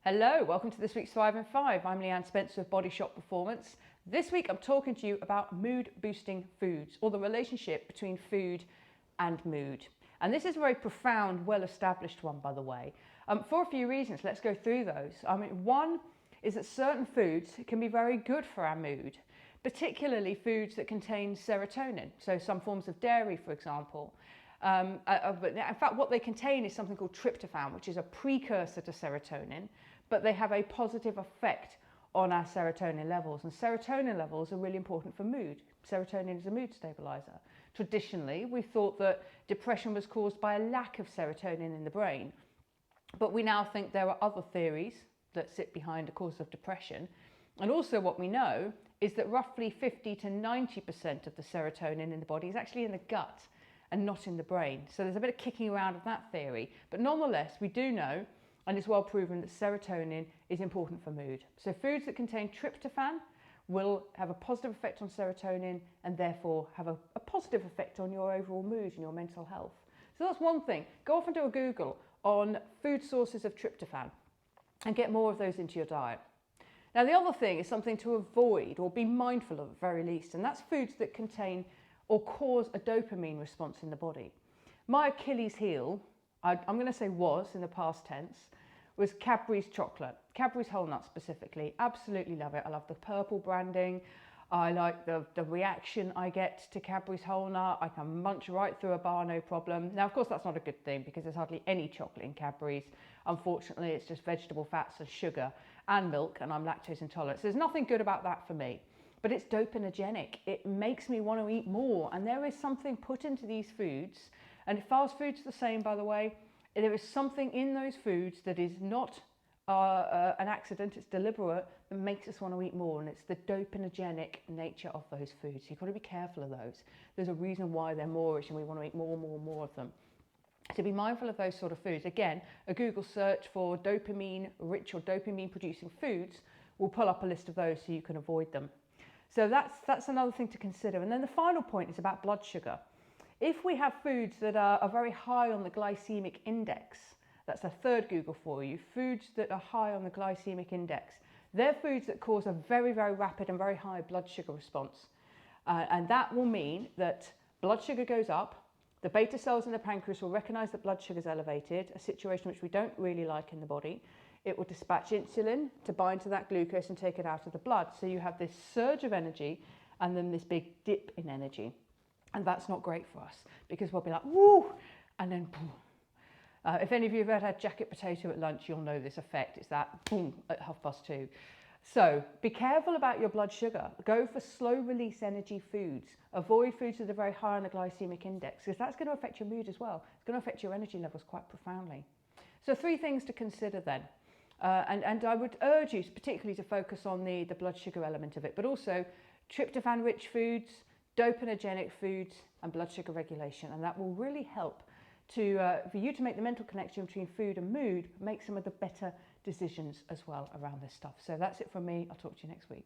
Hello, welcome to this week's 5 in 5. I'm Leanne Spencer of Body Shop Performance. This week I'm talking to you about mood boosting foods, or the relationship between food and mood. And this is a very profound, well established one, by the way, for a few reasons. Let's go through those. One is that certain foods can be very good for our mood, particularly foods that contain serotonin, so some forms of dairy, for example. But in fact, what they contain is something called tryptophan, which is a precursor to serotonin, but they have a positive effect on our serotonin levels. And serotonin levels are really important for mood. Serotonin is a mood stabiliser. Traditionally, we thought that depression was caused by a lack of serotonin in the brain, but we now think there are other theories that sit behind the cause of depression. And also what we know is that roughly 50 to 90% of the serotonin in the body is actually in the gut and not in the brain. So there's a bit of kicking around of that theory. But nonetheless, we do know, and it's well proven, that serotonin is important for mood. So foods that contain tryptophan will have a positive effect on serotonin and therefore have a positive effect on your overall mood and your mental health. So that's one thing. Go off and do a Google on food sources of tryptophan and get more of those into your diet. Now, the other thing is something to avoid or be mindful of at the very least, and that's foods that contain or cause a dopamine response in the body. My Achilles heel, I'm going to say was in the past tense, was Cadbury's chocolate, Cadbury's whole nut specifically. Absolutely love it. I love the purple branding. I like the reaction I get to Cadbury's whole nut. I can munch right through a bar, no problem. Now, of course, that's not a good thing because there's hardly any chocolate in Cadbury's. Unfortunately, it's just vegetable fats and sugar and milk, and I'm lactose intolerant. So there's nothing good about that for me. But it's dopamigenic. It makes me want to eat more. And there is something put into these foods, and fast food's the same, by the way. There is something in those foods that is not an accident, it's deliberate, that makes us want to eat more. And it's the dopamigenic nature of those foods. You've got to be careful of those. There's a reason why they're moreish and we want to eat more and more and more of them. So be mindful of those sort of foods. Again, a Google search for dopamine-rich or dopamine-producing foods will pull up a list of those so you can avoid them. So that's another thing to consider. And then the final point is about blood sugar. If we have foods that are very high on the glycemic index, that's a third Google for you, foods that are high on the glycemic index, they're foods that cause a very, very rapid and very high blood sugar response. And that will mean that blood sugar goes up, the beta cells in the pancreas will recognize that blood sugar is elevated, a situation which we don't really like in the body. It will dispatch insulin to bind to that glucose and take it out of the blood. So you have this surge of energy and then this big dip in energy. And that's not great for us because we'll be like, woo, and then boom. If any of you have ever had jacket potato at lunch, you'll know this effect. It's that boom at 2:30. So be careful about your blood sugar. Go for slow release energy foods. Avoid foods that are very high on the glycemic index because that's going to affect your mood as well. It's going to affect your energy levels quite profoundly. So 3 things to consider then. And I would urge you particularly to focus on the blood sugar element of it, but also tryptophan-rich foods, dopamigenic foods, and blood sugar regulation. And that will really help for you to make the mental connection between food and mood, make some of the better decisions as well around this stuff. So that's it from me. I'll talk to you next week.